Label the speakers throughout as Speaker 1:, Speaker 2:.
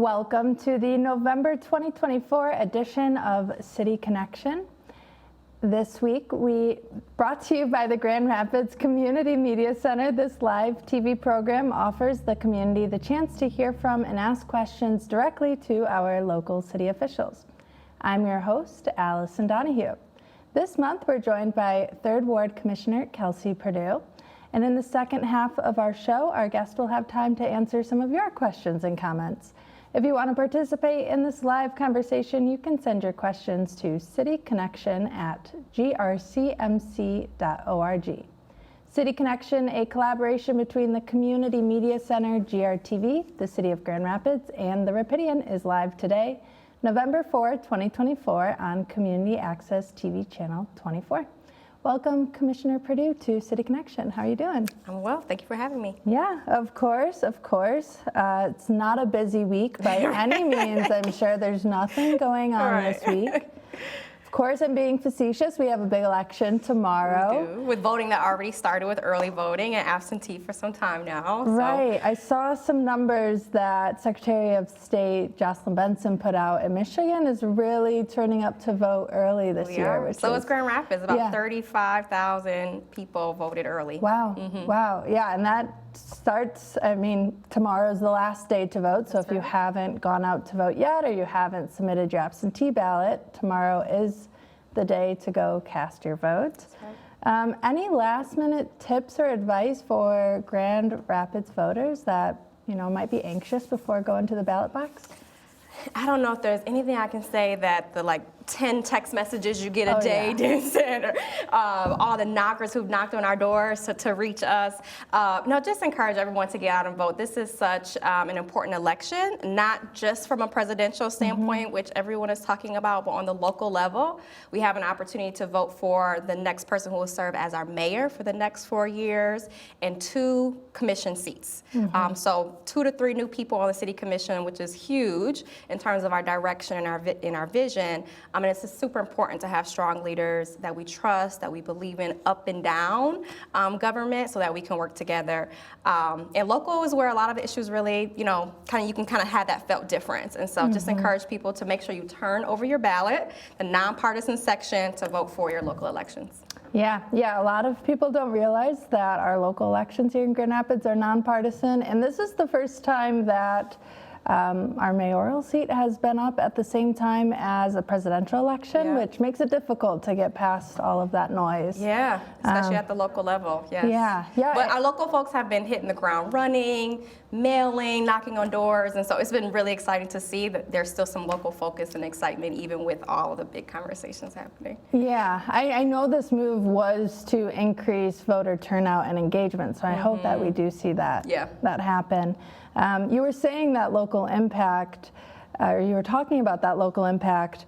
Speaker 1: Welcome to the November 2024 edition of City Connection. This week, we brought to you by the Grand Rapids Community Media Center. This live TV program offers the community the chance to hear from and ask questions directly to our local city officials. I'm your host, Allison Donahue. This month, we're joined by 3rd Ward Commissioner Kelsey Perdue. And in the second half of our show, our guest will have time to answer some of your questions and comments. If you want to participate in this live conversation, you can send your questions to cityconnection@grcmc.org. City Connection, a collaboration between the Community Media Center, GRTV, the City of Grand Rapids, and the Rapidian, is live today, November 4, 2024, on Community Access TV Channel 24. Welcome, Commissioner Perdue, to City Connection. How are you doing?
Speaker 2: I'm well. Thank you for having me.
Speaker 1: Yeah, of course, of course. It's not a busy week by any means. I'm sure there's nothing going on this week. Of course, I'm being facetious. We have a big election tomorrow.
Speaker 2: We do, with voting that already started with early voting and absentee for some time now.
Speaker 1: Right. I saw some numbers that Secretary of State Jocelyn Benson put out, and Michigan is really turning up to vote early this year.
Speaker 2: So is Grand Rapids. About 35,000 people voted early.
Speaker 1: Wow. Wow. Yeah, and that starts, tomorrow's the last day to vote. So if you haven't gone out to vote yet or you haven't submitted your absentee ballot, tomorrow is the day to go cast your vote. Any last minute tips or advice for Grand Rapids voters that, might be anxious before going to the ballot box?
Speaker 2: I don't know if there's anything I can say that the 10 text messages you get a day didn't send, or all the knockers who've knocked on our doors to reach us. No, just encourage everyone to get out and vote. This is such an important election, not just from a presidential standpoint, which everyone is talking about, but on the local level. We have an opportunity to vote for the next person who will serve as our mayor for the next 4 years and 2 commission seats. So 2 to 3 new people on the city commission, which is huge in terms of our direction and our vision. And it's just super important to have strong leaders that we trust, that we believe in up and down government, so that we can work together. And local is where a lot of the issues really, you can kind of have that felt difference. And so just encourage people to make sure you turn over your ballot, the nonpartisan section, to vote for your local elections.
Speaker 1: Yeah, a lot of people don't realize that our local elections here in Grand Rapids are nonpartisan. And this is the first time that our mayoral seat has been up at the same time as a presidential election, which makes it difficult to get past all of that noise.
Speaker 2: Yeah, especially at the local level. Yes.
Speaker 1: Yeah.
Speaker 2: But our local folks have been hitting the ground running, mailing, knocking on doors, and so it's been really exciting to see that there's still some local focus and excitement, even with all of the big conversations happening.
Speaker 1: Yeah, I know this move was to increase voter turnout and engagement, so I hope that we do see that happen. You were saying that local impact, or you were talking about that local impact,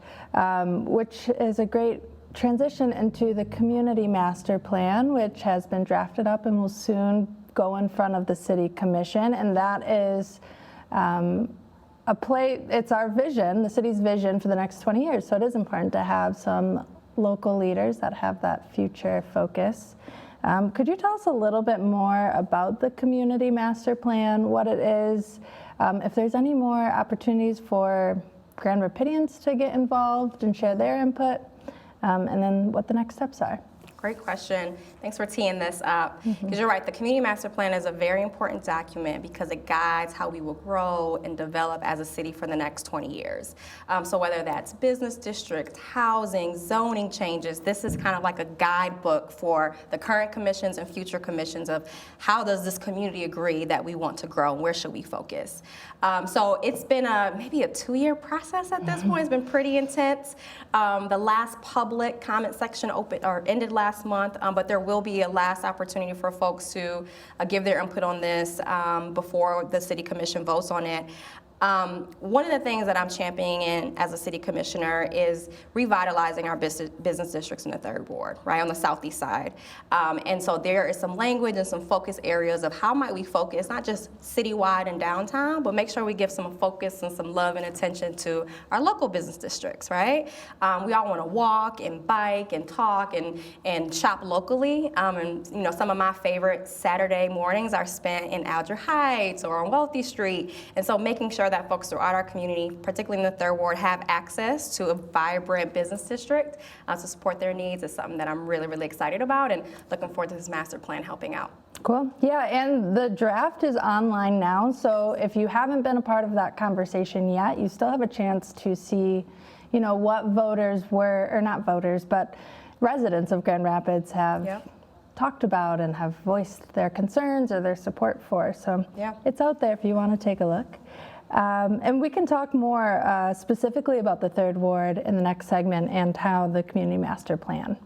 Speaker 1: which is a great transition into the community master plan, which has been drafted up and will soon go in front of the city commission. And that is it's our vision, the city's vision for the next 20 years. So it is important to have some local leaders that have that future focus. Could you tell us a little bit more about the community master plan, what it is, if there's any more opportunities for Grand Rapidians to get involved and share their input, and then what the next steps are?
Speaker 2: Great question. Thanks for teeing this up. Because you're right, the Community Master Plan is a very important document because it guides how we will grow and develop as a city for the next 20 years. So whether that's business districts, housing, zoning changes, this is kind of like a guidebook for the current commissions and future commissions of how does this community agree that we want to grow and where should we focus. So it's been maybe a 2-year process at this point. It's been pretty intense. The last public comment section ended last month, but there will be a last opportunity for folks to give their input on this before the City Commission votes on it. One of the things that I'm championing as a city commissioner is revitalizing our business districts in the 3rd Ward, right, on the southeast side. And so there is some language and some focus areas of how might we focus, not just citywide and downtown, but make sure we give some focus and some love and attention to our local business districts, right? We all want to walk and bike and talk and shop locally. And some of my favorite Saturday mornings are spent in Alger Heights or on Wealthy Street. And so making sure that folks throughout our community, particularly in the Third Ward, have access to a vibrant business district to support their needs is something that I'm really, really excited about and looking forward to this master plan helping out.
Speaker 1: Cool. Yeah, and the draft is online now, so if you haven't been a part of that conversation yet, you still have a chance to see, you know, what voters were, or not voters, but residents of Grand Rapids have talked about and have voiced their concerns or their support for. So it's out there if you want to take a look. And we can talk more specifically about the Third Ward in the next segment and how the Community Master Plan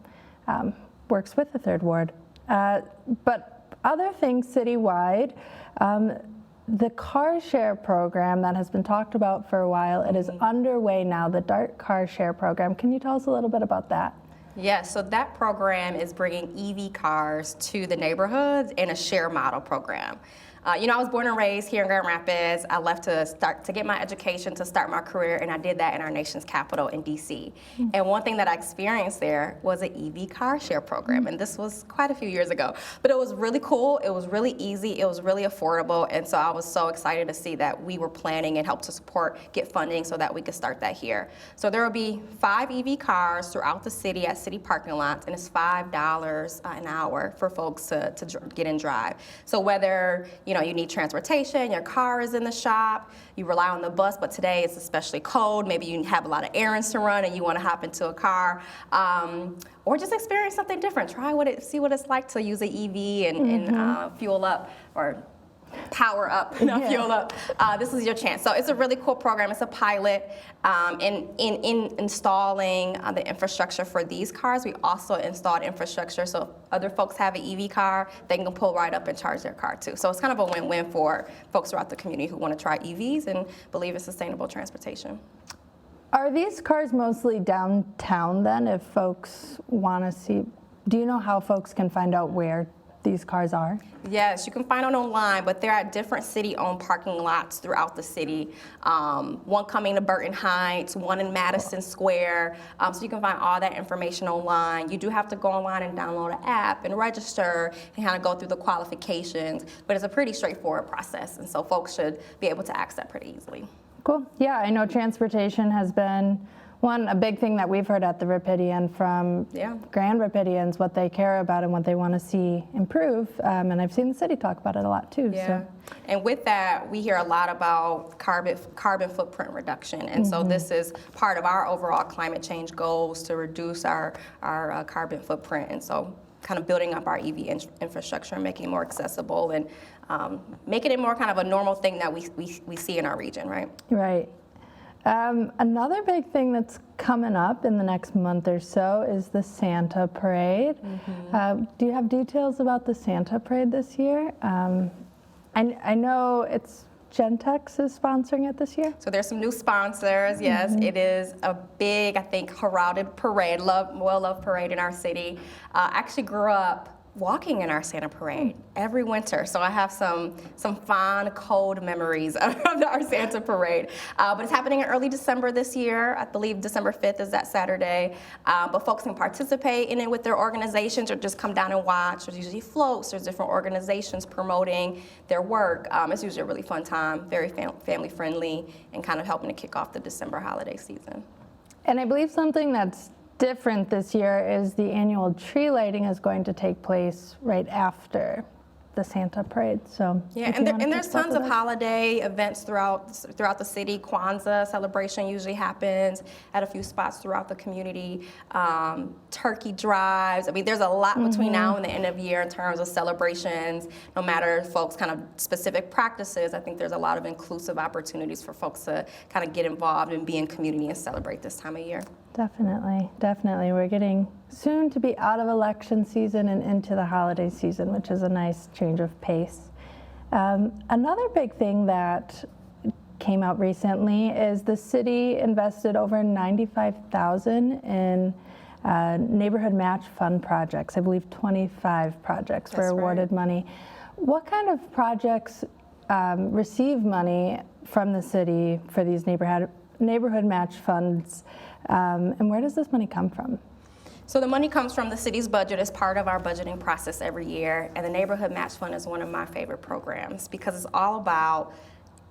Speaker 1: works with the Third Ward. But other things citywide, the car share program that has been talked about for a while, it is underway now, the DART car share program. Can you tell us a little bit about that?
Speaker 2: Yes, so that program is bringing EV cars to the neighborhoods in a share model program. You know, I was born and raised here in Grand Rapids. I left to get my education, to start my career, and I did that in our nation's capital in DC. And one thing that I experienced there was an EV car share program, and this was quite a few years ago. But it was really cool, it was really easy, it was really affordable, and so I was so excited to see that we were planning and help to support, get funding so that we could start that here. So there will be 5 EV cars throughout the city at city parking lots, and it's $5 an hour for folks to get and drive. So whether, you need transportation, your car is in the shop, you rely on the bus, but today it's especially cold, maybe you have a lot of errands to run and you want to hop into a car, or just experience something different. See what it's like to use an EV and fuel up, or power up, not fuel up. This is your chance. So it's a really cool program. It's a pilot. In installing the infrastructure for these cars, we also installed infrastructure so if other folks have an EV car, they can pull right up and charge their car too. So it's kind of a win-win for folks throughout the community who want to try EVs and believe in sustainable transportation.
Speaker 1: Are these cars mostly downtown then, if folks want to see? Do you know how folks can find out where these cars are?
Speaker 2: Yes, you can find them online, but they're at different city-owned parking lots throughout the city. One coming to Burton Heights, one in Madison Square. So you can find all that information online. You do have to go online and download an app and register and kind of go through the qualifications, but it's a pretty straightforward process, and so folks should be able to access that pretty easily.
Speaker 1: Cool. Yeah, I know transportation has been a big thing that we've heard at the Rapidian from Grand Rapidians, what they care about and what they want to see improve. And I've seen the city talk about it a lot too.
Speaker 2: Yeah. So. And with that, we hear a lot about carbon footprint reduction. And so this is part of our overall climate change goals to reduce our carbon footprint. And so kind of building up our EV infrastructure and making it more accessible and making it more kind of a normal thing that we see in our region, right?
Speaker 1: Right. Another big thing that's coming up in the next month or so is the Santa Parade. Do you have details about the Santa Parade this year? I know it's Gentex is sponsoring it this year.
Speaker 2: So there's some new sponsors, yes. It is a big, I think, heralded parade, well-loved parade in our city. I actually grew up walking in our Santa Parade every winter, so I have some fond, cold memories of our Santa Parade. But it's happening in early December this year. I believe December 5th is that Saturday. But folks can participate in it with their organizations or just come down and watch. There's usually floats, there's different organizations promoting their work. It's usually a really fun time, very family friendly, and kind of helping to kick off the December holiday season.
Speaker 1: And I believe something that's different this year is the annual tree lighting is going to take place right after the Santa Parade. So
Speaker 2: yeah, and there's tons of holiday events throughout the city. Kwanzaa celebration usually happens at a few spots throughout the community. Turkey drives. I mean, there's a lot between now and the end of the year in terms of celebrations. No matter folks' kind of specific practices, I think there's a lot of inclusive opportunities for folks to kind of get involved and be in community and celebrate this time of year.
Speaker 1: Definitely, definitely. We're getting soon to be out of election season and into the holiday season, which is a nice change of pace. Another big thing that came out recently is the city invested over $95,000 in neighborhood match fund projects. I believe 25 projects were awarded money. What kind of projects receive money from the city for these neighborhood match funds? And where does this money come from?
Speaker 2: So the money comes from the city's budget as part of our budgeting process every year, and the Neighborhood Match Fund is one of my favorite programs because it's all about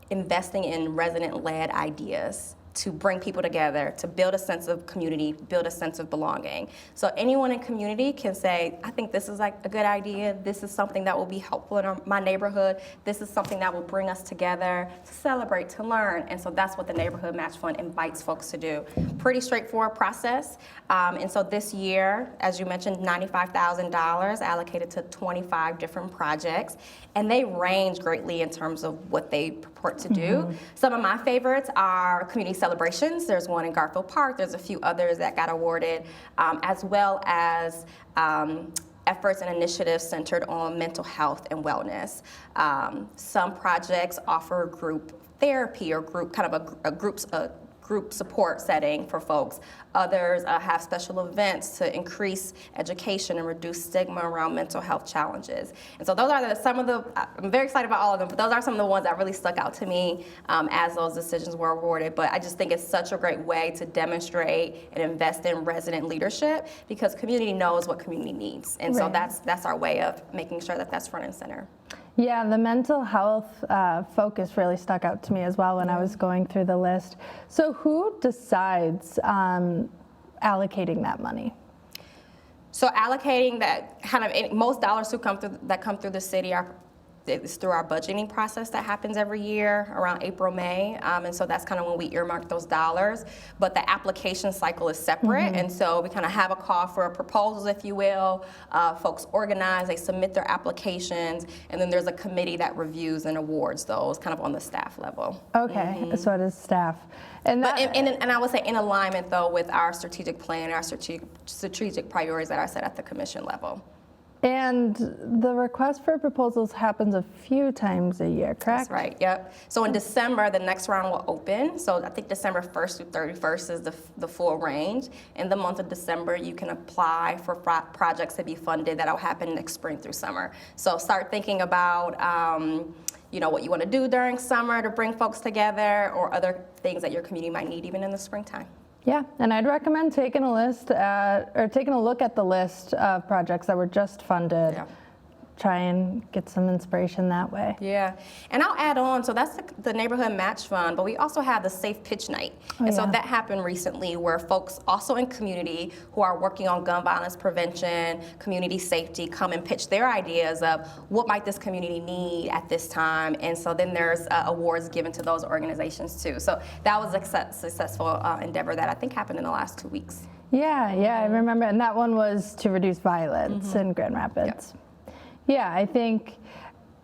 Speaker 2: investing in resident-led ideas to bring people together, to build a sense of community, build a sense of belonging. So anyone in community can say, I think this is like a good idea, this is something that will be helpful in my neighborhood, this is something that will bring us together to celebrate, to learn, and so that's what the Neighborhood Match Fund invites folks to do. Pretty straightforward process, and so this year, as you mentioned, $95,000 allocated to 25 different projects, and they range greatly in terms of what they purport to do. Some of my favorites are community celebrations. There's one in Garfield Park. There's a few others that got awarded, as well as efforts and initiatives centered on mental health and wellness. Some projects offer group therapy or a group support setting for folks. Others have special events to increase education and reduce stigma around mental health challenges. And so those are some of the, I'm very excited about all of them, but those are some of the ones that really stuck out to me as those decisions were awarded. But I just think it's such a great way to demonstrate and invest in resident leadership, because community knows what community needs. And so that's our way of making sure that that's front and center.
Speaker 1: Yeah, the mental health focus really stuck out to me as well when I was going through the list. So who decides allocating that money?
Speaker 2: So allocating that most dollars that come through the city it's through our budgeting process that happens every year around April, May. And so that's kind of when we earmark those dollars. But the application cycle is separate. And so we kind of have a call for proposals, if you will. Folks organize, they submit their applications, and then there's a committee that reviews and awards those kind of on the staff level.
Speaker 1: Okay, so it is staff. And
Speaker 2: I would say in alignment, though, with our strategic plan, our strategic priorities that are set at the commission level.
Speaker 1: And the request for proposals happens a few times a year, correct?
Speaker 2: That's right, yep. So in December, the next round will open. So I think December 1st through 31st is the full range. In the month of December, you can apply for projects to be funded that will happen next spring through summer. So start thinking about what you want to do during summer to bring folks together, or other things that your community might need even in the springtime.
Speaker 1: Yeah, and I'd recommend taking a look at the list of projects that were just funded.
Speaker 2: Yeah.
Speaker 1: Try and get some inspiration that way.
Speaker 2: Yeah, and I'll add on, so that's the Neighborhood Match Fund, but we also have the Safe Pitch Night. So that happened recently, where folks also in community who are working on gun violence prevention, community safety, come and pitch their ideas of what might this community need at this time. And so then there's awards given to those organizations too. So that was a successful endeavor that I think happened in the last 2 weeks.
Speaker 1: Yeah, I remember, and that one was to reduce violence in Grand Rapids. Yep. Yeah, I think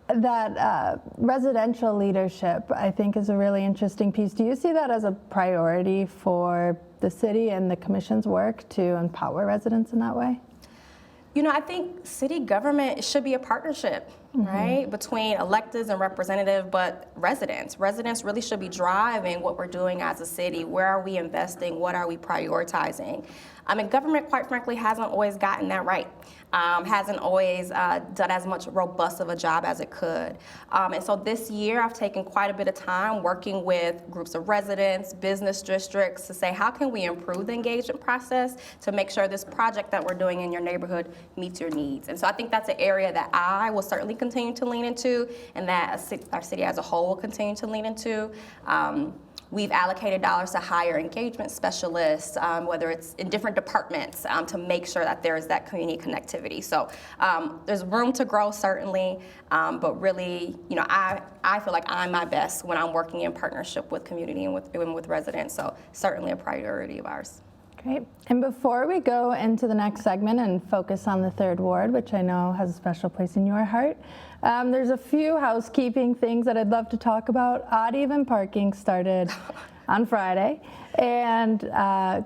Speaker 1: that residential leadership, I think, is a really interesting piece. Do you see that as a priority for the city and the commission's work to empower residents in that way?
Speaker 2: I think city government should be a partnership, right, between electeds and representatives, but residents. Residents really should be driving what we're doing as a city. Where are we investing? What are we prioritizing? Government, quite frankly, hasn't always gotten that right. Hasn't always done as much robust of a job as it could. And so this year, I've taken quite a bit of time working with groups of residents, business districts, to say, how can we improve the engagement process to make sure this project that we're doing in your neighborhood meets your needs? And so I think that's an area that I will certainly continue to lean into, and that our city as a whole will continue to lean into. We've allocated dollars to hire engagement specialists, whether it's in different departments, to make sure that there is that community connectivity. So there's room to grow, certainly, but really, I feel like I'm my best when I'm working in partnership with community and with residents, so certainly a priority of ours.
Speaker 1: Great. And before we go into the next segment and focus on the 3rd Ward, which I know has a special place in your heart, there's a few housekeeping things that I'd love to talk about. Odd even parking started on Friday, and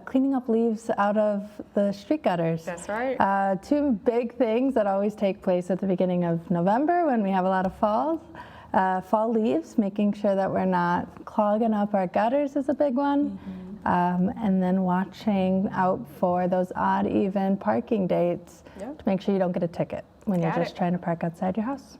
Speaker 1: cleaning up leaves out of the street gutters.
Speaker 2: That's right.
Speaker 1: 2 big things that always take place at the beginning of November when we have a lot of fall leaves. Making sure that we're not clogging up our gutters is a big one. And then watching out for those odd even parking dates to make sure you don't get a ticket when you're just trying to park outside your house.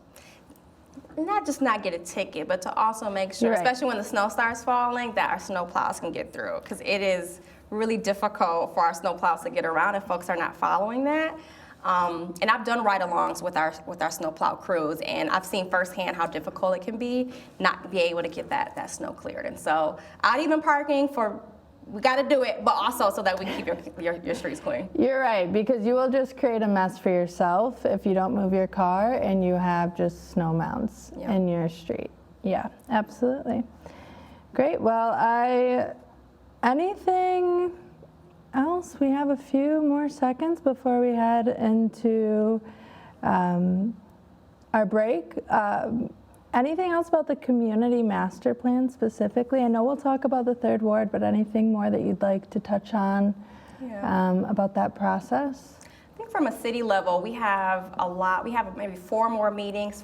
Speaker 2: Not get a ticket, but to also make sure, especially when the snow starts falling, that our snow plows can get through, because it is really difficult for our snow plows to get around if folks are not following that. And I've done ride-alongs with our snowplow crews, and I've seen firsthand how difficult it can be not be able to get that snow cleared. And so odd even parking we got to do it, but also so that we can keep your streets clean.
Speaker 1: You're right, because you will just create a mess for yourself if you don't move your car and you have just snow mounds in your street. Yeah, absolutely. Great. Well, anything else? We have a few more seconds before we head into our break. Anything else about the community master plan specifically? I know we'll talk about the third ward, but anything more that you'd like to touch on about that process?
Speaker 2: I think from a city level, we have a lot. We have maybe 5 more meetings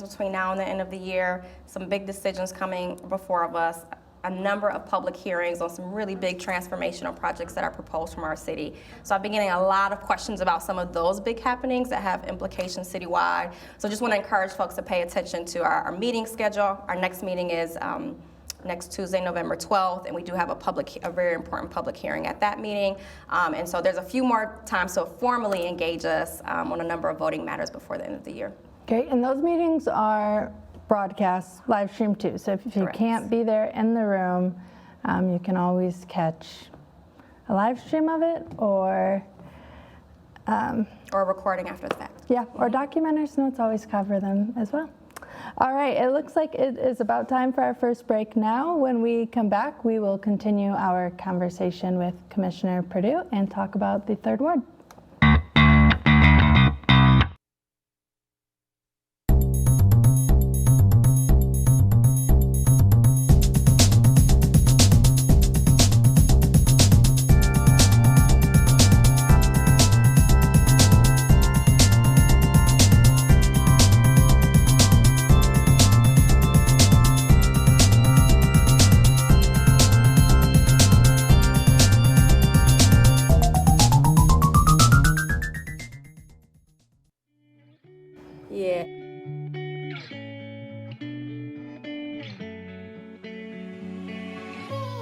Speaker 2: between now and the end of the year. Some big decisions coming before of us. A number of public hearings on some really big transformational projects that are proposed from our city. So I've been getting a lot of questions about some of those big happenings that have implications citywide. So just want to encourage folks to pay attention to our meeting schedule. Our next meeting is next Tuesday, November 12th, and we do have a very important public hearing at that meeting. And so there's a few more times to formally engage us on a number of voting matters before the end of the year.
Speaker 1: Okay, and those meetings are broadcast, live stream too. So if you can't be there in the room, you can always catch a live stream of it or
Speaker 2: a recording after the fact.
Speaker 1: Yeah, or documenters, notes always cover them as well. All right, it looks like it is about time for our first break now. When we come back, we will continue our conversation with Commissioner Perdue and talk about the third ward.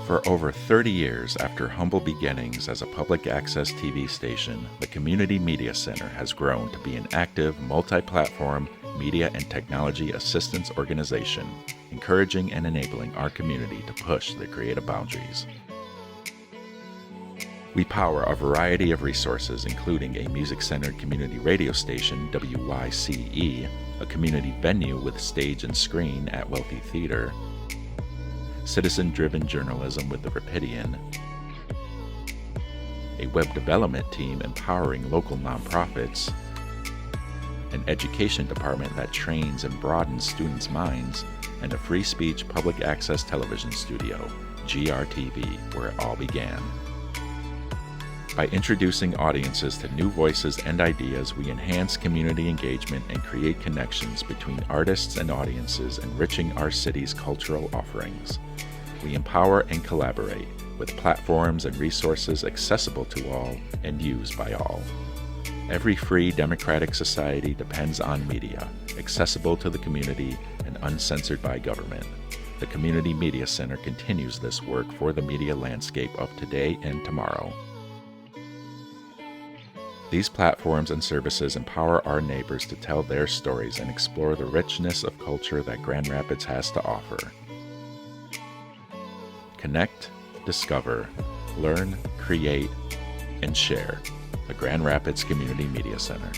Speaker 3: For over 30 years after humble beginnings as a public access TV station, the Community Media Center has grown to be an active, multi-platform media and technology assistance organization, encouraging and enabling our community to push their creative boundaries. We power a variety of resources, including a music-centered community radio station, WYCE, a community venue with stage and screen at Wealthy Theater, citizen-driven journalism with the Rapidian, a web development team empowering local nonprofits, an education department that trains and broadens students' minds, and a free speech public access television studio, GRTV, where it all began. By introducing audiences to new voices and ideas, we enhance community engagement and create connections between artists and audiences, enriching our city's cultural offerings. We empower and collaborate with platforms and resources accessible to all and used by all. Every free democratic society depends on media, accessible to the community and uncensored by government. The Community Media Center continues this work for the media landscape of today and tomorrow. These platforms and services empower our neighbors to tell their stories and explore the richness of culture that Grand Rapids has to offer. Connect, discover, learn, create, and share. The Grand Rapids Community Media Center.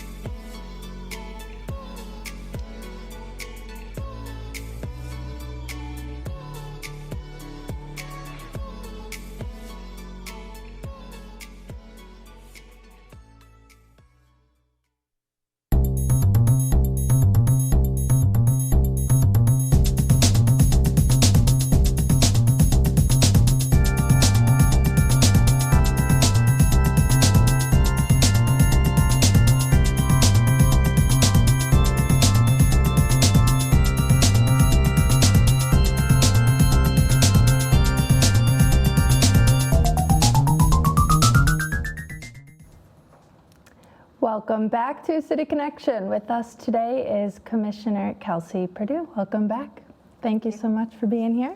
Speaker 1: Welcome back to City Connection. With us today is Commissioner Kelsey Perdue. Welcome back. Thank you so much for being here.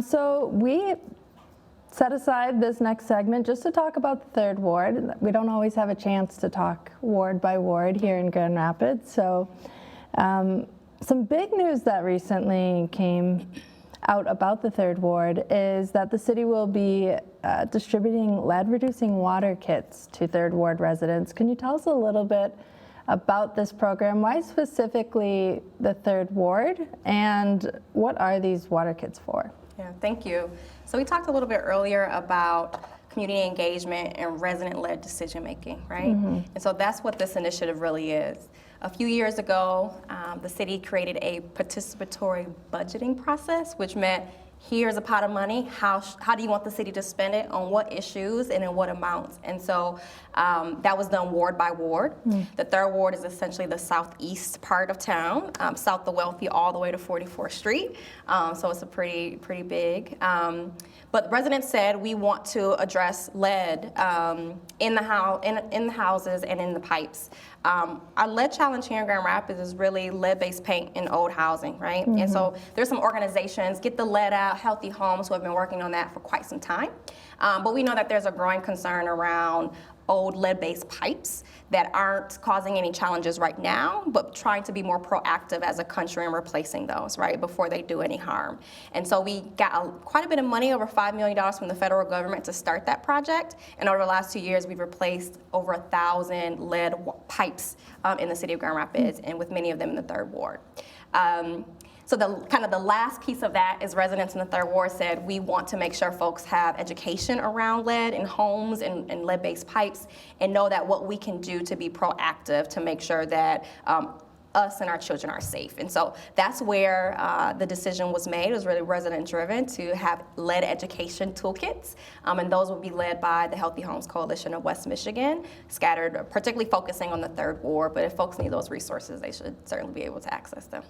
Speaker 1: So we set aside this next segment just to talk about the third ward. We don't always have a chance to talk ward by ward here in Grand Rapids. So some big news that recently came out about the third ward is that the city will be distributing lead-reducing water kits to third ward residents. Can you tell us a little bit about this program? Why specifically the third ward, and what are these water kits for?
Speaker 2: Yeah, thank you. So we talked a little bit earlier about community engagement and resident-led decision-making, right? And so that's what this initiative really is. A few years ago, the city created a participatory budgeting process, which meant here's a pot of money. How do you want the city to spend it, on what issues, and in what amounts? And so that was done ward by ward. The third ward is essentially the southeast part of town, south of Wealthy all the way to 44th Street. So it's a pretty big. But residents said we want to address lead in the houses and in the pipes. Our lead challenge here in Grand Rapids is really lead-based paint in old housing, right? And so there's some organizations, Get the Lead Out, Healthy Homes, who have been working on that for quite some time. But we know that there's a growing concern around old lead-based pipes that aren't causing any challenges right now, but trying to be more proactive as a country in replacing those, right, before they do any harm. And so we got quite a bit of money, over $5 million from the federal government to start that project. And over the last 2 years, we've replaced over 1,000 lead pipes in the city of Grand Rapids, and with many of them in the third ward. So the last piece of that is residents in the third ward said we want to make sure folks have education around lead in homes and lead-based pipes, and know that what we can do to be proactive to make sure that us and our children are safe. And so that's where the decision was made. It was really resident-driven to have lead education toolkits, and those will be led by the Healthy Homes Coalition of West Michigan, scattered, particularly focusing on the third ward. But if folks need those resources, they should certainly be able to access them.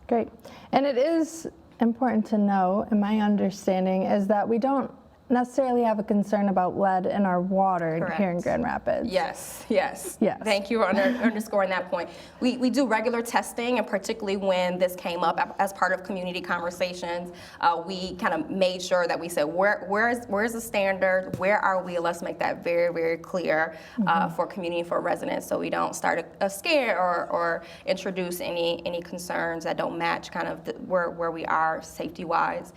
Speaker 1: Great. And it is important to know, in my understanding, is that we don't necessarily have a concern about lead in our water.
Speaker 2: Correct.
Speaker 1: Here in Grand Rapids.
Speaker 2: Yes. Thank you for underscoring that point. We do regular testing, and particularly when this came up as part of community conversations, we kind of made sure that we said, where's the standard? Where are we? Let's make that very, very clear for community, for residents, so we don't start a scare or introduce any concerns that don't match kind of where we are safety-wise.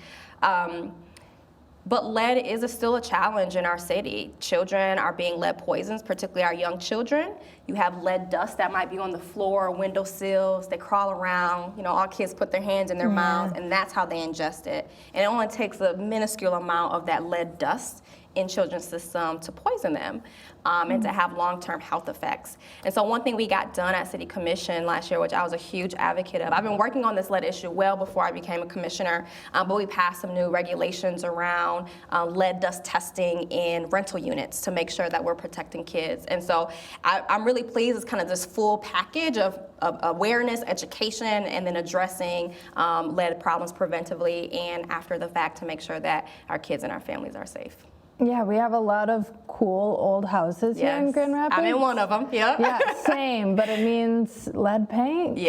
Speaker 2: But lead is still a challenge in our city. Children are being lead poisoned, particularly our young children. You have lead dust that might be on the floor or windowsills. They crawl around. All kids put their hands in their mouths, and that's how they ingest it. And it only takes a minuscule amount of that lead dust in children's system to poison them and to have long-term health effects. And so one thing we got done at City Commission last year, which I was a huge advocate of, I've been working on this lead issue well before I became a commissioner, but we passed some new regulations around lead dust testing in rental units to make sure that we're protecting kids. And so I'm really pleased. It's kind of this full package of awareness, education, and then addressing lead problems preventively and after the fact to make sure that our kids and our families are safe.
Speaker 1: Yeah, we have a lot of cool old houses here in Grand Rapids.
Speaker 2: I'm in one of them,
Speaker 1: Yeah, same, but it means lead paint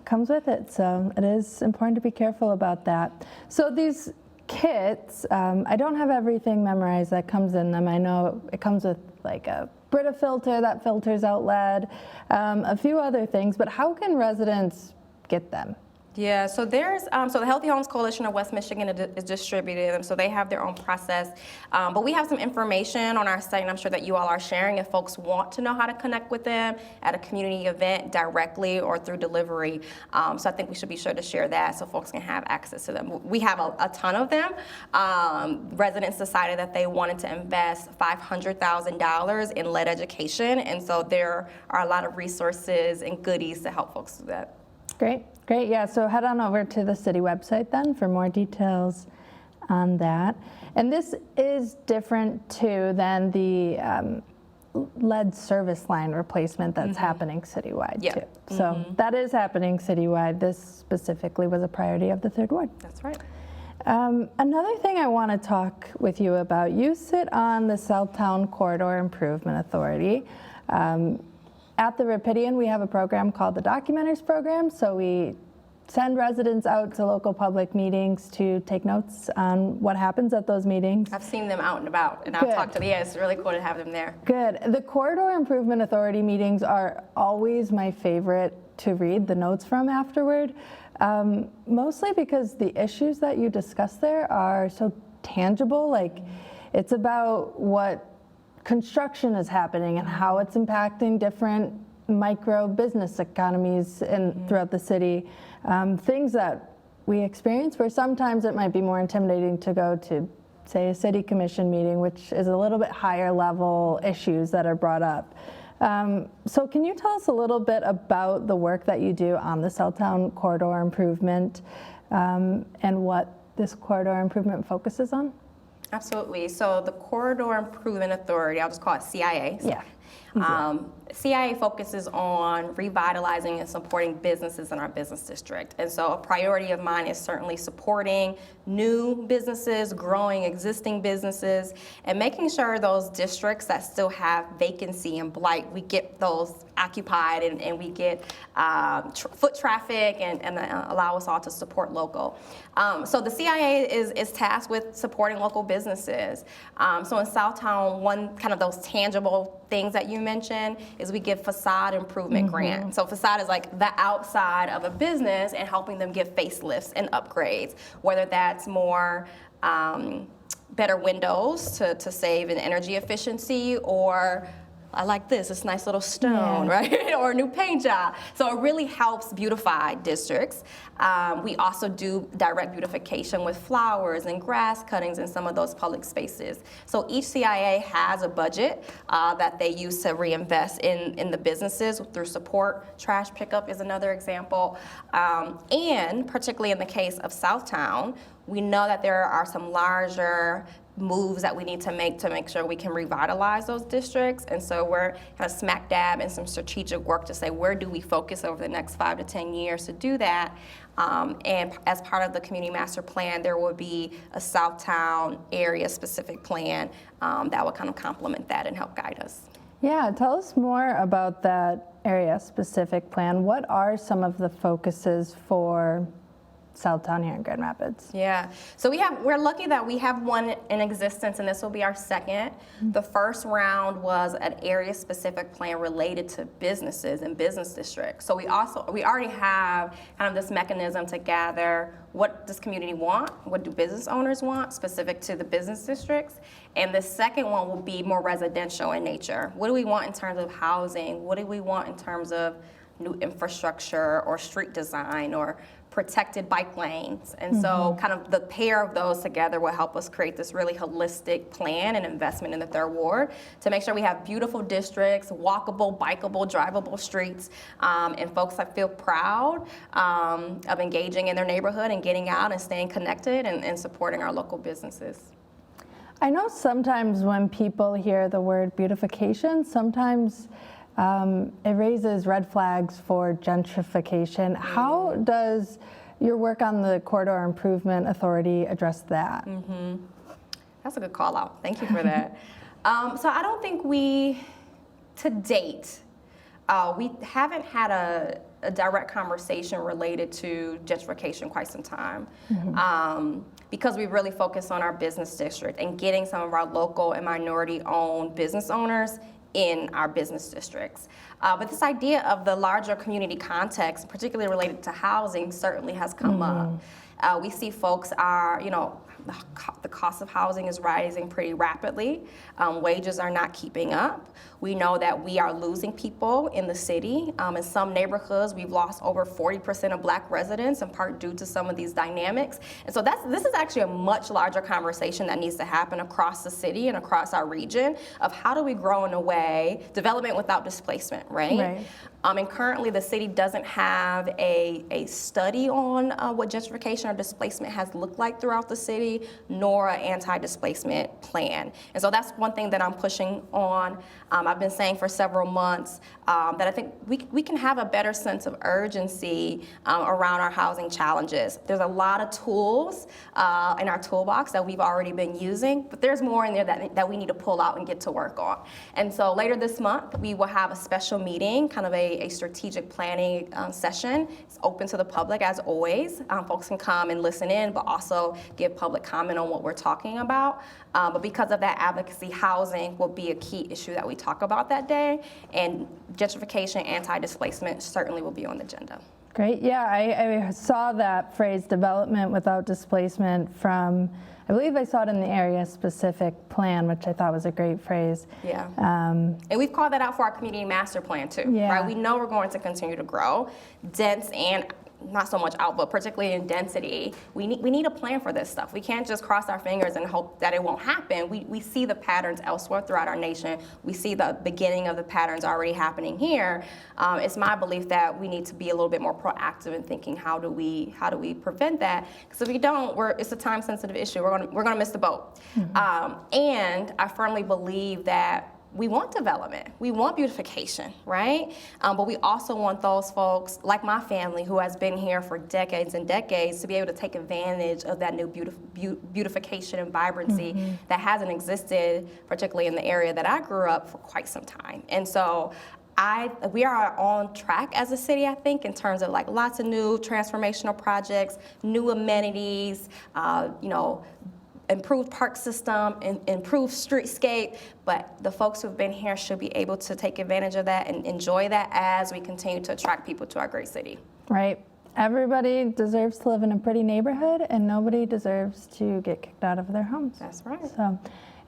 Speaker 1: comes with it, so it is important to be careful about that. So these kits, I don't have everything memorized that comes in them. I know it comes with like a Brita filter that filters out lead, a few other things, but how can residents get them?
Speaker 2: Yeah, so there's so the Healthy Homes Coalition of West Michigan is distributing them, so they have their own process. But we have some information on our site, and I'm sure that you all are sharing if folks want to know how to connect with them at a community event directly or through delivery. So I think we should be sure to share that so folks can have access to them. We have a ton of them. Residents decided that they wanted to invest $500,000 in lead education, and so there are a lot of resources and goodies to help folks do that.
Speaker 1: Great. Yeah, so head on over to the city website then for more details on that. And this is different too than the lead service line replacement that's happening citywide too. So that is happening citywide. This specifically was a priority of the third ward.
Speaker 2: That's right.
Speaker 1: Another thing I want to talk with you about, you sit on the Southtown Corridor Improvement Authority. At the Rapidian, we have a program called the Documenters Program, so we send residents out to local public meetings to take notes on what happens at those meetings.
Speaker 2: I've seen them out and about, and I've
Speaker 1: Good.
Speaker 2: talked to them. Yeah, it's really cool to have them there.
Speaker 1: Good. The Corridor Improvement Authority meetings are always my favorite to read the notes from afterward, mostly because the issues that you discuss there are so tangible. Like, it's about what construction is happening and how it's impacting different micro business economies throughout the city. Things that we experience where sometimes it might be more intimidating to go to, say, a city commission meeting, which is a little bit higher level issues that are brought up. So can you tell us a little bit about the work that you do on the Celltown Corridor Improvement and what this corridor improvement focuses on?
Speaker 2: Absolutely. So the Corridor Improvement Authority, I'll just call it CIA.
Speaker 1: Yeah.
Speaker 2: CIA focuses on revitalizing and supporting businesses in our business district. And so a priority of mine is certainly supporting new businesses, growing existing businesses, and making sure those districts that still have vacancy and blight, we get those occupied and we get foot traffic and allow us all to support local. So the CIA is tasked with supporting local businesses. So in Southtown, one kind of those tangible things that you mentioned is we give facade improvement grant. So facade is like the outside of a business and helping them get facelifts and upgrades, whether that's more better windows to save in energy efficiency, or I like this, it's a nice little stone, right? Or a new paint job. So it really helps beautify districts. We also do direct beautification with flowers and grass cuttings in some of those public spaces. So each CIA has a budget that they use to reinvest in the businesses through support. Trash pickup is another example. And particularly in the case of Southtown, we know that there are some larger moves that we need to make sure we can revitalize those districts. And so we're kind of smack dab in some strategic work to say, where do we focus over the next 5 to 10 years to do that? And as part of the community master plan, there will be a Southtown area specific plan that will kind of complement that and help guide us.
Speaker 1: Yeah, tell us more about that area specific plan. What are some of the focuses for Southtown here in Grand Rapids?
Speaker 2: Yeah, so we're lucky that we have one in existence, and this will be our second. The first round was an area-specific plan related to businesses and business districts. So we already have kind of this mechanism to gather what does community want, what do business owners want specific to the business districts, and the second one will be more residential in nature. What do we want in terms of housing? What do we want in terms of new infrastructure or street design or protected bike lanes? And so kind of the pair of those together will help us create this really holistic plan and investment in the Third Ward to make sure we have beautiful districts, walkable, bikeable, drivable streets, and folks that feel proud of engaging in their neighborhood and getting out and staying connected and supporting our local businesses.
Speaker 1: I know sometimes when people hear the word beautification, sometimes it raises red flags for gentrification. How does your work on the Corridor Improvement Authority address that?
Speaker 2: That's a good call out. Thank you for that. So I don't think to date, we haven't had a direct conversation related to gentrification quite some time. Because we really focus on our business district and getting some of our local and minority-owned business owners in our business districts. But this idea of the larger community context, particularly related to housing, certainly has come up. We see folks are, the cost of housing is rising pretty rapidly. Wages are not keeping up. We know that we are losing people in the city. In some neighborhoods, we've lost over 40% of Black residents, in part due to some of these dynamics. And so this is actually a much larger conversation that needs to happen across the city and across our region of how do we grow in a way, development without displacement, right? And currently the city doesn't have a study on what gentrification or displacement has looked like throughout the city policy nor an anti-displacement plan. And so that's one thing that I'm pushing on. I've been saying for several months that I think we can have a better sense of urgency around our housing challenges. There's a lot of tools in our toolbox that we've already been using, but there's more in there that we need to pull out and get to work on. And so later this month, we will have a special meeting, kind of a strategic planning session. It's open to the public as always. Folks can come and listen in, but also give public comment on what we're talking about. But because of that advocacy, housing will be a key issue that we talk about that day, and gentrification, anti-displacement certainly will be on the agenda.
Speaker 1: Great. Yeah, I saw that phrase, development without displacement, from, I believe I saw it in the area-specific plan, which I thought was a great phrase.
Speaker 2: Yeah. And we've called that out for our community master plan too,
Speaker 1: yeah.
Speaker 2: right? We know we're going to continue to grow, dense and not so much output, particularly in density. We need a plan for this stuff. We can't just cross our fingers and hope that it won't happen. We see the patterns elsewhere throughout our nation. We see the beginning of the patterns already happening here. It's my belief that we need to be a little bit more proactive in thinking how do we prevent that? Because if we don't, it's a time-sensitive issue. We're gonna miss the boat. Mm-hmm. And I firmly believe that we want development, we want beautification, right? But we also want those folks, like my family, who has been here for decades and decades, to be able to take advantage of that new beautification and vibrancy mm-hmm. that hasn't existed, particularly in the area that I grew up, for quite some time. And so we are on track as a city, I think, in terms of like lots of new transformational projects, new amenities, improved park system, improved streetscape, but the folks who've been here should be able to take advantage of that and enjoy that as we continue to attract people to our great city.
Speaker 1: Right. Everybody deserves to live in a pretty neighborhood, and nobody deserves to get kicked out of their homes.
Speaker 2: That's right.
Speaker 1: So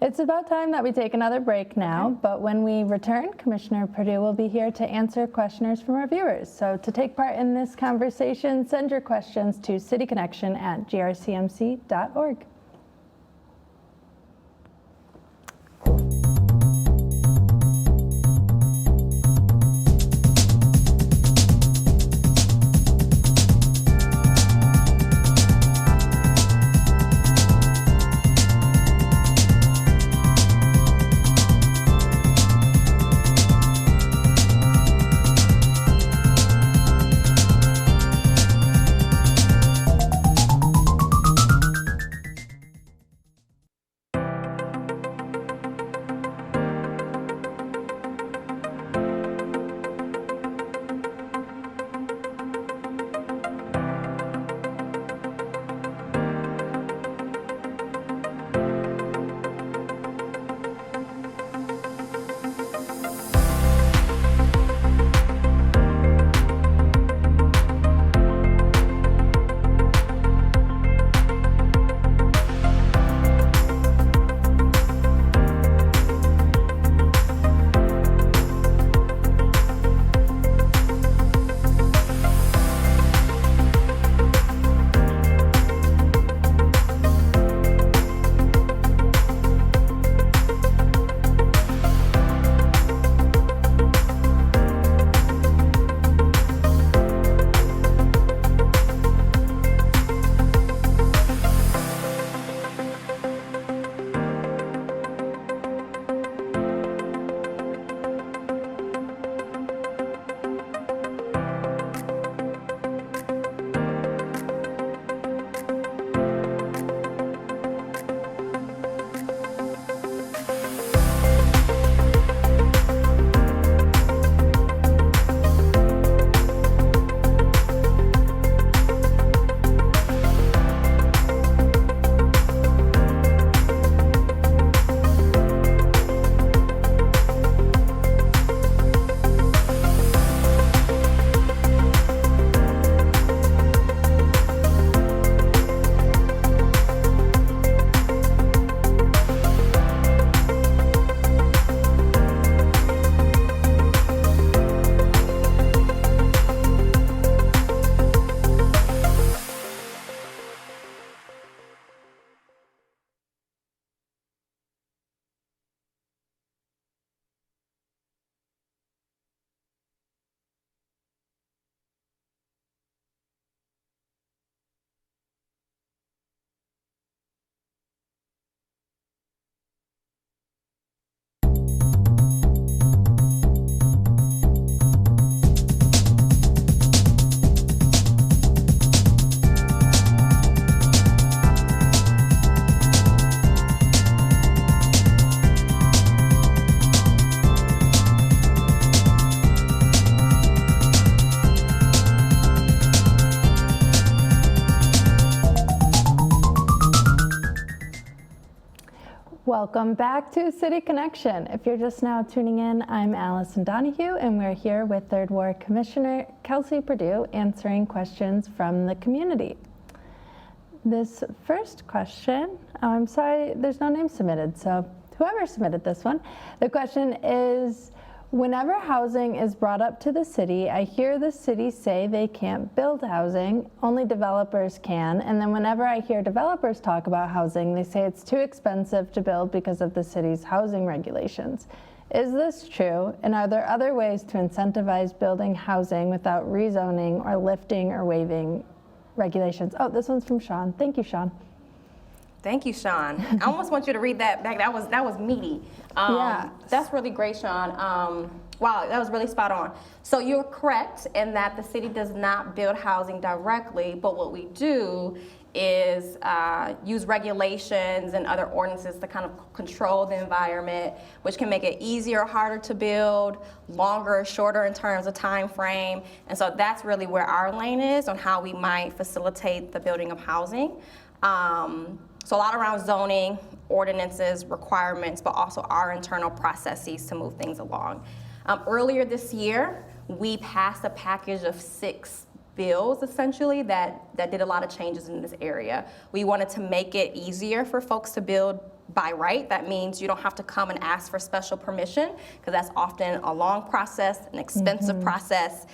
Speaker 1: it's about time that we take another break now, okay. But when we return, Commissioner Perdue will be here to answer questions from our viewers. So to take part in this conversation, send your questions to cityconnection@grcmc.org. Welcome back to City Connection. If you're just now tuning in, I'm Allison Donahue, and we're here with 3rd Ward Commissioner Kelsey Perdue answering questions from the community. This first question, I'm sorry, there's no name submitted, so whoever submitted this one. The question is, whenever housing is brought up to the city, I hear the city say they can't build housing, only developers can. And then whenever I hear developers talk about housing, they say it's too expensive to build because of the city's housing regulations. Is this true? And are there other ways to incentivize building housing without rezoning or lifting or waiving regulations? Oh, this one's from Sean. Thank you, Sean.
Speaker 2: Thank you, Sean. I almost want you to read that back. That was meaty.
Speaker 1: Yeah.
Speaker 2: That's really great, Sean. Wow, that was really spot on. So you're correct in that the city does not build housing directly, but what we do is use regulations and other ordinances to kind of control the environment, which can make it easier or harder to build, longer or shorter in terms of time frame. And so that's really where our lane is on how we might facilitate the building of housing. So a lot around zoning, ordinances, requirements, but also our internal processes to move things along. Earlier this year, we passed a package of 6 bills, essentially, that did a lot of changes in this area. We wanted to make it easier for folks to build by right. That means you don't have to come and ask for special permission, because that's often a long process, an expensive process.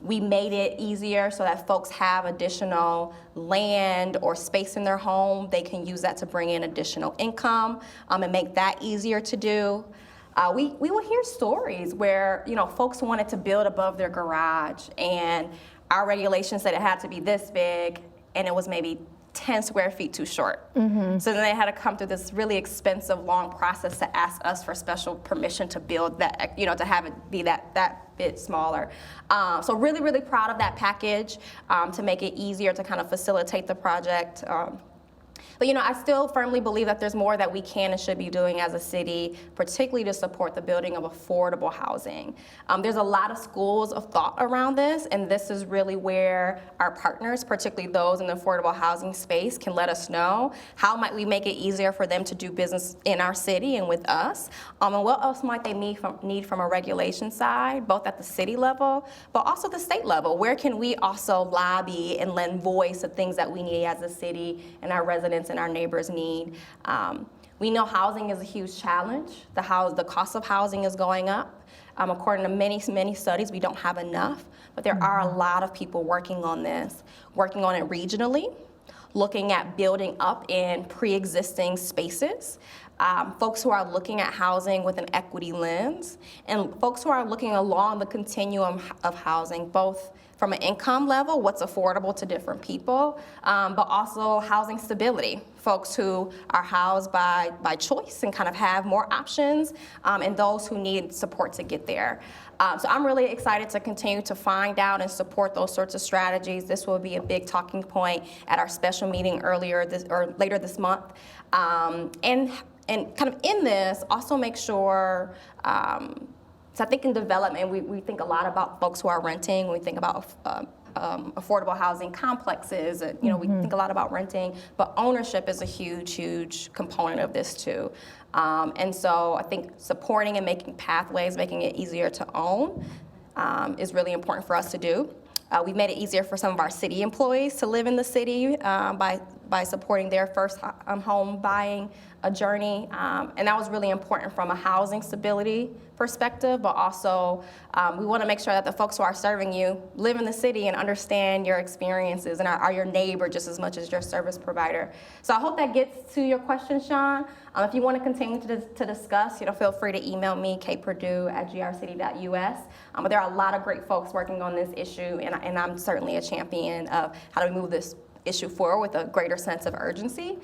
Speaker 2: We made it easier so that folks have additional land or space in their home. They can use that to bring in additional income and make that easier to do. We would hear stories where, folks wanted to build above their garage, and our regulations said it had to be this big, and it was maybe 10 square feet too short. So then they had to come through this really expensive, long process to ask us for special permission to build that, to have it be that bit smaller. So really, really proud of that package to make it easier to kind of facilitate the project. But I still firmly believe that there's more that we can and should be doing as a city, particularly to support the building of affordable housing. There's a lot of schools of thought around this, and this is really where our partners, particularly those in the affordable housing space, can let us know how might we make it easier for them to do business in our city and with us, and what else might they need from a regulation side, both at the city level, but also the state level. Where can we also lobby and lend voice to things that we need as a city and our residents and our neighbors need? We know housing is a huge challenge. The cost of housing is going up. According to many studies, we don't have enough, but there are a lot of people working on this, working on it regionally, looking at building up in pre-existing spaces, folks who are looking at housing with an equity lens, and folks who are looking along the continuum of housing, both from an income level, what's affordable to different people, but also housing stability, folks who are housed by choice and kind of have more options, and those who need support to get there. So I'm really excited to continue to find out and support those sorts of strategies. This will be a big talking point at our special meeting later this month. And kind of in this, also make sure, so I think in development, we think a lot about folks who are renting. We think about affordable housing complexes. We think a lot about renting, but ownership is a huge component of this too. And so I think supporting and making pathways, making it easier to own is really important for us to do. We've made it easier for some of our city employees to live in the city by supporting their first home buying a journey. And that was really important from a housing stability perspective, but also we want to make sure that the folks who are serving you live in the city and understand your experiences and are your neighbor just as much as your service provider. So I hope that gets to your question, Sean. If you want to continue to discuss, feel free to email me, kperdue@grcity.us. But there are a lot of great folks working on this issue, and I'm certainly a champion of how do we move this issue forward with a greater sense of urgency,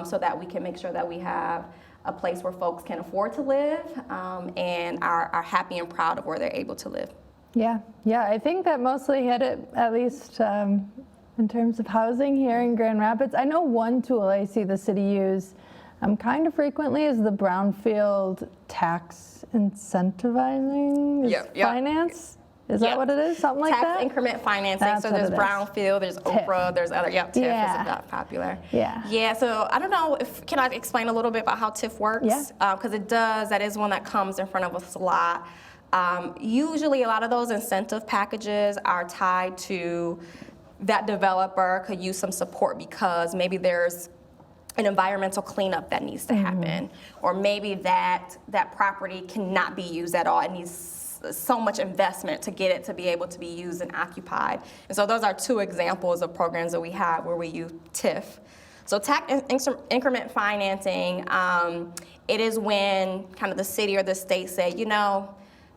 Speaker 2: so that we can make sure that we have a place where folks can afford to live and are happy and proud of where they're able to live.
Speaker 1: Yeah, I think that mostly hit it, at least in terms of housing here in Grand Rapids. I know one tool I see the city use kind of frequently is the brownfield tax incentivizing finance. Is that
Speaker 2: Yep.
Speaker 1: what it is? Something like
Speaker 2: Tax
Speaker 1: that?
Speaker 2: increment financing.
Speaker 1: That's
Speaker 2: So
Speaker 1: what
Speaker 2: there's
Speaker 1: it is.
Speaker 2: brownfield, there's Oprah, there's other, TIF
Speaker 1: Yeah.
Speaker 2: is not popular.
Speaker 1: Yeah.
Speaker 2: Yeah, so I don't know can I explain a little bit about how TIF works?
Speaker 1: Yeah.
Speaker 2: Because that is one that comes in front of us a lot. Usually a lot of those incentive packages are tied to that developer could use some support because maybe there's an environmental cleanup that needs to happen, or maybe that property cannot be used at all. It needs so much investment to get it to be able to be used and occupied. And so those are two examples of programs that we have where we use TIF. So tax increment financing, it is when kind of the city or the state say,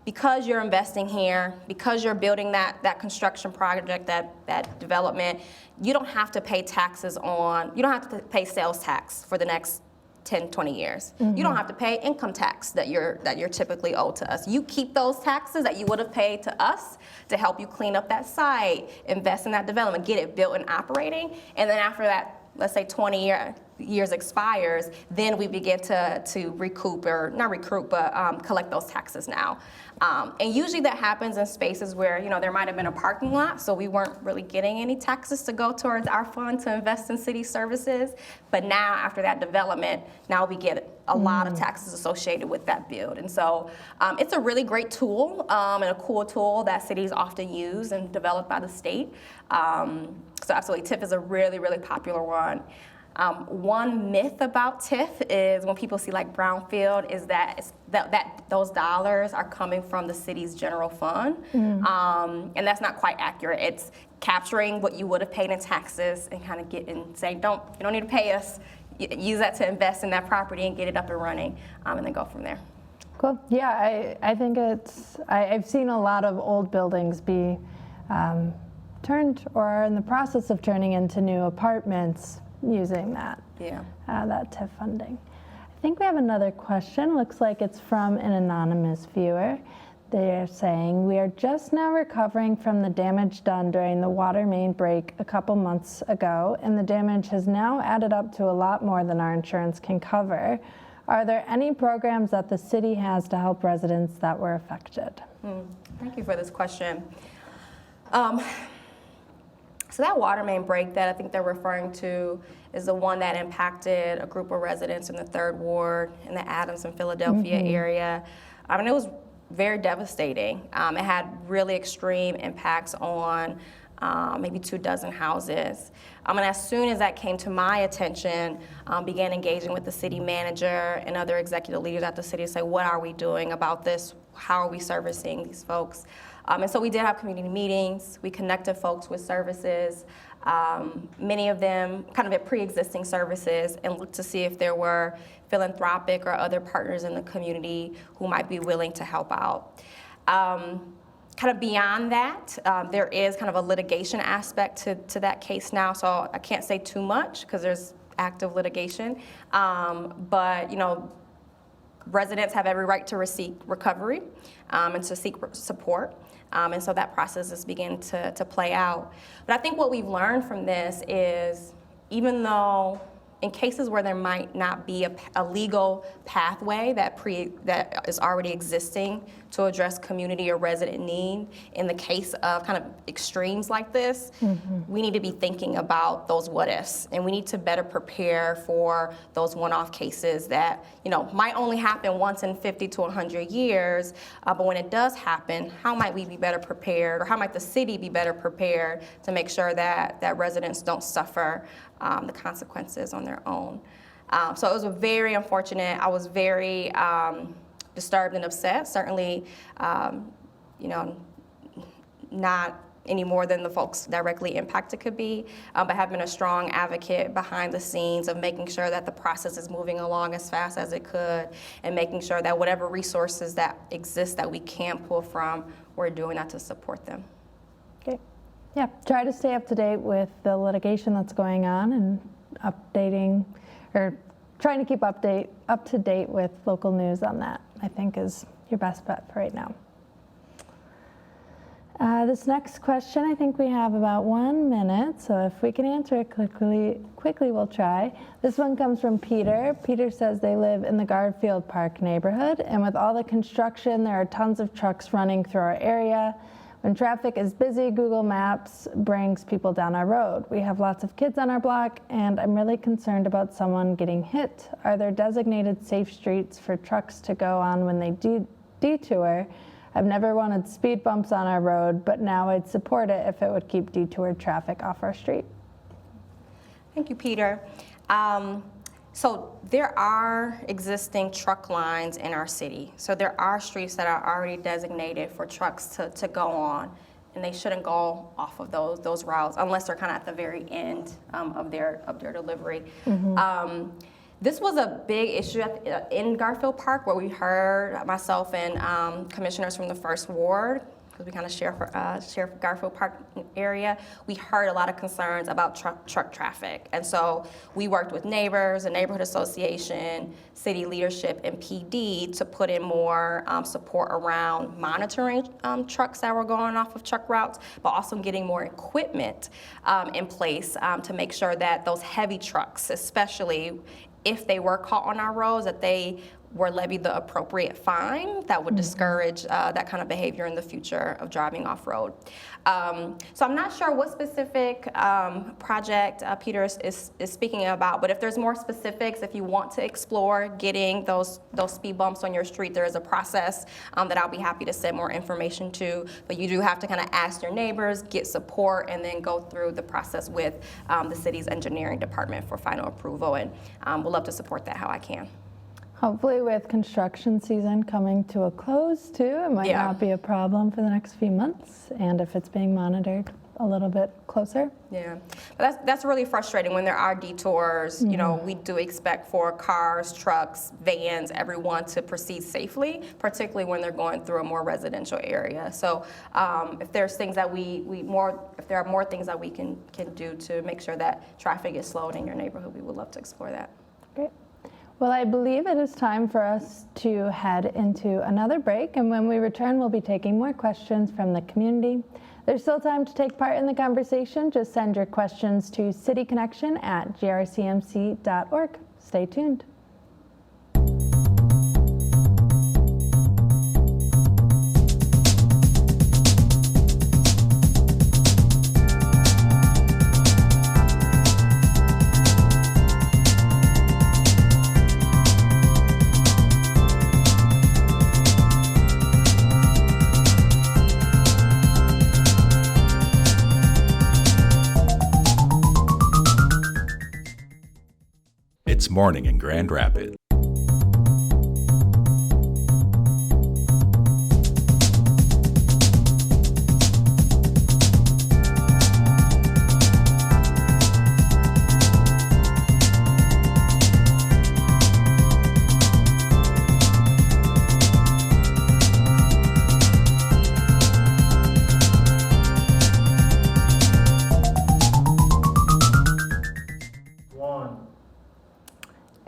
Speaker 2: because you're investing here, because you're building that construction project, that development, you don't have to pay you don't have to pay sales tax for the next 10, 20 years. You don't have to pay income tax that you're typically owed to us. You keep those taxes that you would have paid to us to help you clean up that site, invest in that development, get it built and operating, and then after that, let's say 20 years expires, then we begin to recoup, or not recoup, but collect those taxes now. And usually that happens in spaces where there might have been a parking lot, so we weren't really getting any taxes to go towards our fund to invest in city services. But now, after that development, now we get a lot of taxes associated with that build. And so it's a really great tool and a cool tool that cities often use and developed by the state. So absolutely, TIF is a really, really popular one. One myth about TIF is when people see like brownfield is that those dollars are coming from the city's general fund, and that's not quite accurate. It's capturing what you would have paid in taxes and kind of saying, you don't need to pay us. Use that to invest in that property and get it up and running, and then go from there.
Speaker 1: Cool. Yeah, I think I've seen a lot of old buildings be turned or are in the process of turning into new apartments using that TIF funding. I think we have another question. Looks like it's from an anonymous viewer. They're saying, we are just now recovering from the damage done during the water main break a couple months ago, and the damage has now added up to a lot more than our insurance can cover. Are there any programs that the city has to help residents that were affected?
Speaker 2: Thank you for this question. So that water main break that I think they're referring to is the one that impacted a group of residents in the 3rd Ward in the Adams and Philadelphia area. It was very devastating. It had really extreme impacts on maybe 24 houses. And as soon as that came to my attention, began engaging with the city manager and other executive leaders at the city to say, what are we doing about this? How are we servicing these folks? And so we did have community meetings. We connected folks with services, many of them kind of at pre-existing services, and looked to see if there were philanthropic or other partners in the community who might be willing to help out. Kind of beyond that, there is kind of a litigation aspect to that case now, so I can't say too much because there's active litigation. But residents have every right to seek recovery and to seek support. And so that process is beginning to play out. But I think what we've learned from this is, even though in cases where there might not be a legal pathway that is already existing to address community or resident need, in the case of kind of extremes like this, we need to be thinking about those what ifs, and we need to better prepare for those one-off cases that might only happen once in 50 to 100 years, but when it does happen, how might we be better prepared, or how might the city be better prepared to make sure that residents don't suffer the consequences on their own. So it was very unfortunate. I was very disturbed and upset, certainly not any more than the folks directly impacted could be, but have been a strong advocate behind the scenes of making sure that the process is moving along as fast as it could, and making sure that whatever resources that exist that we can pull from, we're doing that to support them.
Speaker 1: Okay. Yeah, try to stay up to date with the litigation that's going on, and updating, or trying to keep up to date with local news on that, I think, is your best bet for right now. This next question, I think we have about 1 minute, so if we can answer it quickly, we'll try. This one comes from Peter. Peter says they live in the Garfield Park neighborhood, and with all the construction, there are tons of trucks running through our area. When traffic is busy, Google Maps brings people down our road. We have lots of kids on our block, and I'm really concerned about someone getting hit. Are there designated safe streets for trucks to go on when they detour? I've never wanted speed bumps on our road, but now I'd support it if it would keep detour traffic off our street.
Speaker 2: Thank you, Peter. So there are existing truck lines in our city. So there are streets that are already designated for trucks to go on, and they shouldn't go off of those routes unless they're kind of at the very end of their delivery. This was a big issue in Garfield Park, where we heard, myself and commissioners from the first ward, because we kind of share Garfield Park area, we heard a lot of concerns about truck traffic. And so we worked with neighbors, the neighborhood association, city leadership, and PD to put in more support around monitoring trucks that were going off of truck routes, but also getting more equipment in place to make sure that those heavy trucks, especially if they were caught on our roads, that they were levied the appropriate fine that would discourage that kind of behavior in the future of driving off-road. So I'm not sure what specific project Peter is speaking about, but if there's more specifics, if you want to explore getting those speed bumps on your street, there is a process that I'll be happy to send more information to, but you do have to kind of ask your neighbors, get support, and then go through the process with the city's engineering department for final approval, and we'll love to support that how I can.
Speaker 1: Hopefully with construction season coming to a close too, it might not be a problem for the next few months, and if it's being monitored a little bit closer.
Speaker 2: Yeah, but that's really frustrating when there are detours. You know, we do expect for cars, trucks, vans, everyone to proceed safely, particularly when they're going through a more residential area. So if there's things that if there are more things that we can do to make sure that traffic is slowed in your neighborhood, we would love to explore that.
Speaker 1: Great. Well, I believe it is time for us to head into another break, and when we return, we'll be taking more questions from the community. There's still time to take part in the conversation. Just send your questions to cityconnection@grcmc.org. Stay tuned.
Speaker 3: It's morning in Grand Rapids.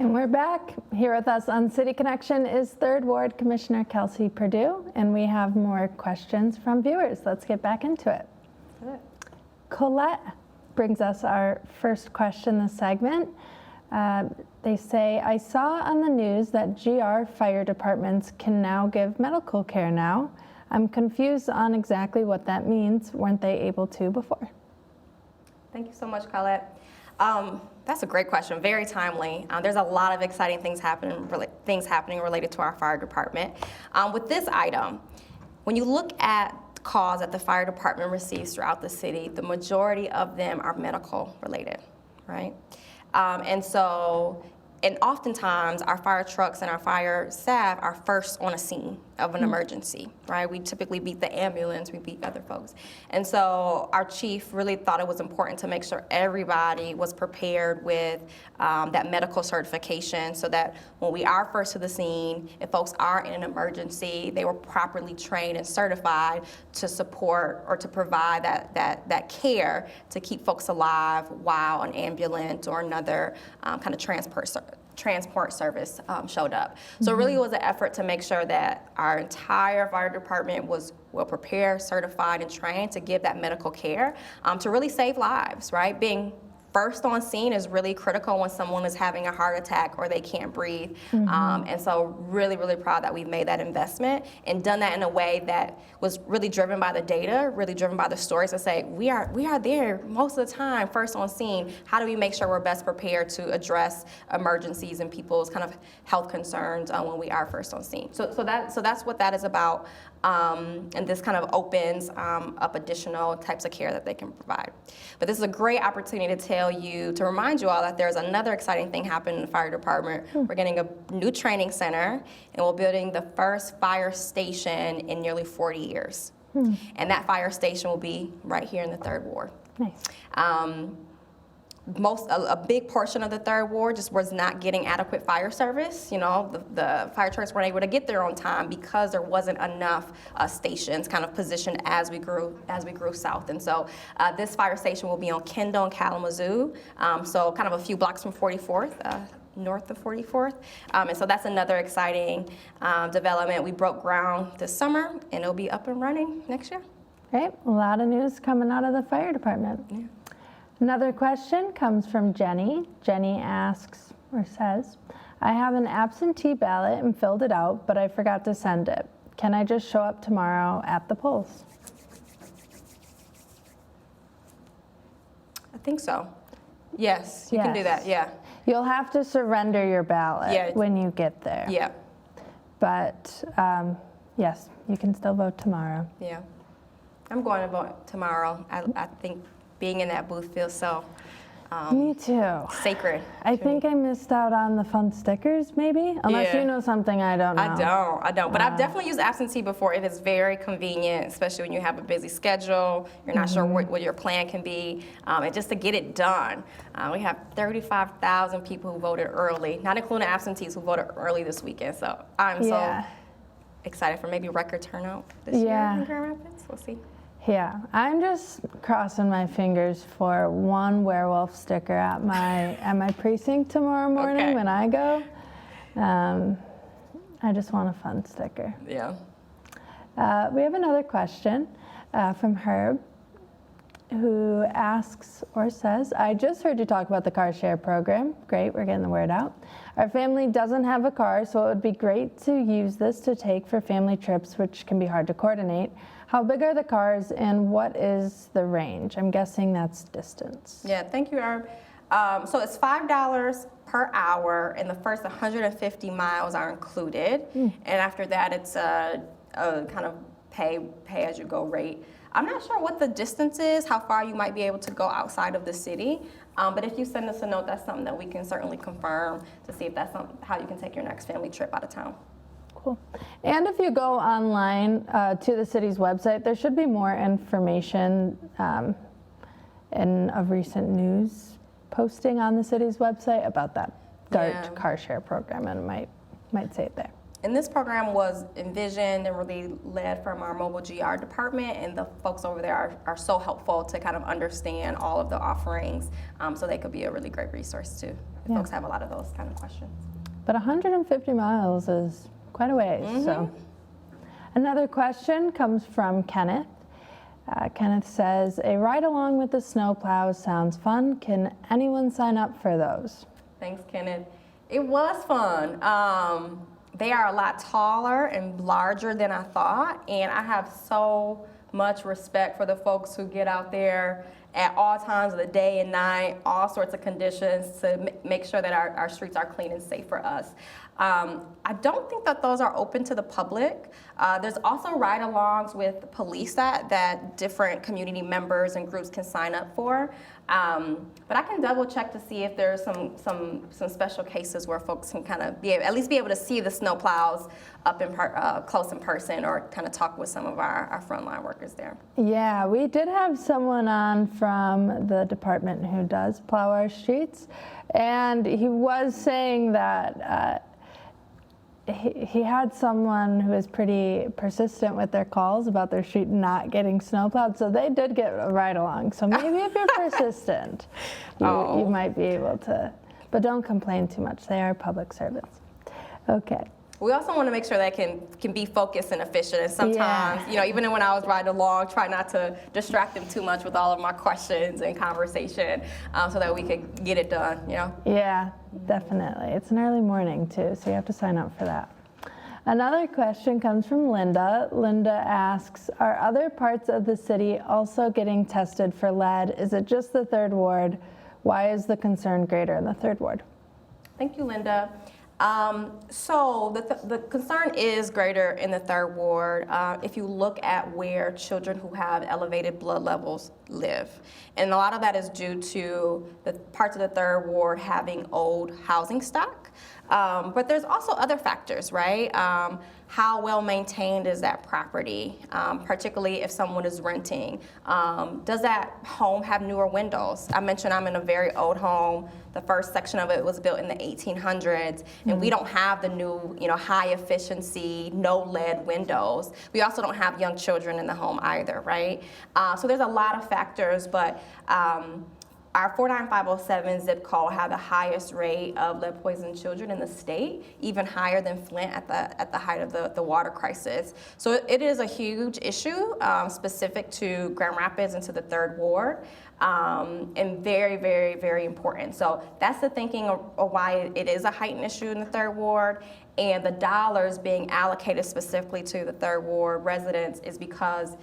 Speaker 1: And we're back. Here with us on City Connection is 3rd Ward Commissioner Kelsey Perdue, and we have more questions from viewers. Let's get back into it. Colette brings us our first question this segment. They say, I saw on the news that GR fire departments can now give medical care now. I'm confused on exactly what that means. Weren't they able to before?
Speaker 2: Thank you so much, Colette. That's a great question, very timely. There's a lot of exciting things happening related to our fire department. With this item, when you look at calls that the fire department receives throughout the city, the majority of them are medical related, right? And oftentimes our fire trucks and our fire staff are first on a scene of an emergency, right? We typically beat the ambulance, we beat other folks. And so our chief really thought it was important to make sure everybody was prepared with that medical certification so that when we are first to the scene, if folks are in an emergency, they were properly trained and certified to support or to provide that care to keep folks alive while an ambulance or another kind of transport service showed up. So it really was an effort to make sure that our entire fire department was well prepared, certified, and trained to give that medical care to really save lives, right? Being first on scene is really critical when someone is having a heart attack or they can't breathe. And so really, really proud that we've made that investment and done that in a way that was really driven by the data, really driven by the stories to say, we are there most of the time, first on scene. How do we make sure we're best prepared to address emergencies and people's kind of health concerns when we are first on scene? So that's what that is about. And this kind of opens up additional types of care that they can provide. But this is a great opportunity to remind you all that there's another exciting thing happening in the fire department. We're getting a new training center, and we're building the first fire station in nearly 40 years. And that fire station will be right here in the 3rd Ward.
Speaker 1: Nice.
Speaker 2: A big portion of the 3rd Ward just was not getting adequate fire service. You know, the fire trucks weren't able to get there on time because there wasn't enough stations kind of positioned as we grew south. And so this fire station will be on Kendall and Kalamazoo, so kind of a few blocks from 44th. North of 44th. And so that's another exciting development. We broke ground this summer, and it'll be up and running next year.
Speaker 1: Great. A lot of news coming out of the fire department.
Speaker 2: Yeah.
Speaker 1: Another question comes from Jenny. Jenny asks or says, I have an absentee ballot and filled it out, but I forgot to send it. Can I just show up tomorrow at the polls?
Speaker 2: I think so. Yes, you can do that, yeah.
Speaker 1: You'll have to surrender your ballot when you get there.
Speaker 2: Yeah.
Speaker 1: But yes, you can still vote tomorrow.
Speaker 2: Yeah. I'm going to vote tomorrow. I think being in that booth feels so
Speaker 1: Me too.
Speaker 2: sacred.
Speaker 1: I think I missed out on the fun stickers, maybe? Unless you know something I don't know.
Speaker 2: I don't. But I've definitely used absentee before. It is very convenient, especially when you have a busy schedule. You're not sure what your plan can be. And just to get it done. We have 35,000 people who voted early, not including absentees who voted early this weekend. So I'm so excited for maybe record turnout this year in Grand Rapids. We'll see.
Speaker 1: Yeah, I'm just crossing my fingers for one werewolf sticker at my precinct tomorrow morning when I go. I just want a fun sticker.
Speaker 2: Yeah.
Speaker 1: We have another question from Herb, who asks or says, I just heard you talk about the car share program. Great, we're getting the word out. Our family doesn't have a car, so it would be great to use this to take for family trips, which can be hard to coordinate. How big are the cars and what is the range? I'm guessing that's distance.
Speaker 2: Yeah, thank you, Herb. So it's $5 per hour, and the first 150 miles are included. And after that, it's a kind of pay-as-you-go rate. I'm not sure what the distance is, how far you might be able to go outside of the city. But if you send us a note, that's something that we can certainly confirm to see if that's how you can take your next family trip out of town.
Speaker 1: Cool. And if you go online to the city's website, there should be more information in a recent news posting on the city's website about that DART car share program, and it might say it there.
Speaker 2: And this program was envisioned and really led from our mobile GR department, and the folks over there are so helpful to kind of understand all of the offerings, so they could be a really great resource too if folks have a lot of those kind of questions.
Speaker 1: But 150 miles is quite a ways. So another question comes from Kenneth. Kenneth says, a ride along with the snowplows sounds fun. Can anyone sign up for those?
Speaker 2: Thanks, Kenneth. It was fun. They are a lot taller and larger than I thought, and I have so much respect for the folks who get out there at all times of the day and night, all sorts of conditions to make sure that our streets are clean and safe for us. I don't think that those are open to the public. There's also ride-alongs with police that different community members and groups can sign up for. But I can double check to see if there's some special cases where folks can kind of at least be able to see the snowplows up close in person, or kind of talk with some of our frontline workers there. Yeah,
Speaker 1: we did have someone on from the department who does plow our streets, and he was saying that he had someone who was pretty persistent with their calls about their street not getting snowplowed, so they did get a ride along. So maybe if you're persistent, you might be able to, but don't complain too much. They are public servants. Okay.
Speaker 2: We also want to make sure that can be focused and efficient. And sometimes, even when I was riding along, try not to distract them too much with all of my questions and conversation, so that we could get it done.
Speaker 1: Yeah, definitely. It's an early morning too, so you have to sign up for that. Another question comes from Linda. Linda asks, are other parts of the city also getting tested for lead? Is it just the 3rd Ward? Why is the concern greater in the 3rd Ward?
Speaker 2: Thank you, Linda. So the concern is greater in the 3rd Ward if you look at where children who have elevated blood levels live. And a lot of that is due to the parts of the 3rd Ward having old housing stock. But there's also other factors, right? How well maintained is that property, particularly if someone is renting? Does that home have newer windows? I mentioned I'm in a very old home. The first section of it was built in the 1800s, and we don't have the new, high efficiency, no lead windows. We also don't have young children in the home either, right? So there's a lot of factors, but our 49507 zip code had the highest rate of lead poisoned children in the state, even higher than Flint at the height of the water crisis. So it is a huge issue specific to Grand Rapids and to the 3rd Ward, and very, very, very important. So that's the thinking of why it is a heightened issue in the 3rd Ward. And the dollars being allocated specifically to the 3rd Ward residents is because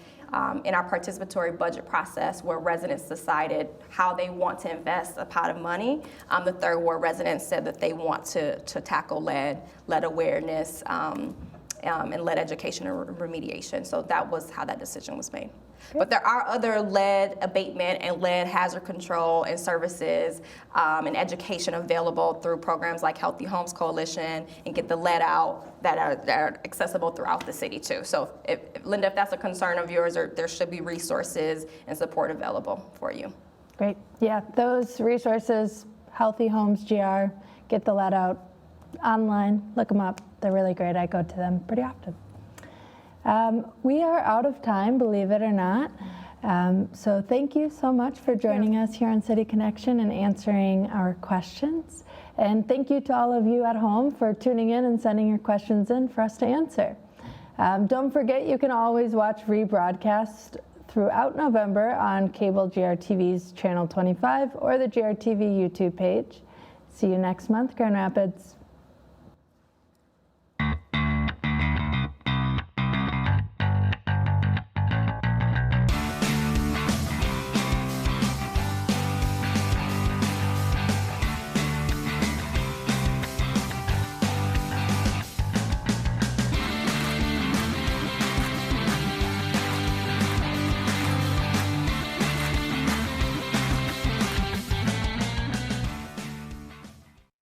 Speaker 2: in our participatory budget process, where residents decided how they want to invest a pot of money, the 3rd Ward residents said that they want to tackle lead awareness, and lead education and remediation. So that was how that decision was made. But there are other lead abatement and lead hazard control and services and education available through programs like Healthy Homes Coalition and Get the Lead Out that are accessible throughout the city too. So Linda, if that's a concern of yours, there should be resources and support available for you.
Speaker 1: Great. Yeah, those resources, Healthy Homes GR, Get the Lead Out, online, look them up. They're really great. I go to them pretty often. We are out of time, believe it or not. So thank you so much for joining us here on City Connection and answering our questions. And thank you to all of you at home for tuning in and sending your questions in for us to answer. Don't forget, you can always watch rebroadcast throughout November on cable GRTV's Channel 25 or the GRTV YouTube page. See you next month, Grand Rapids.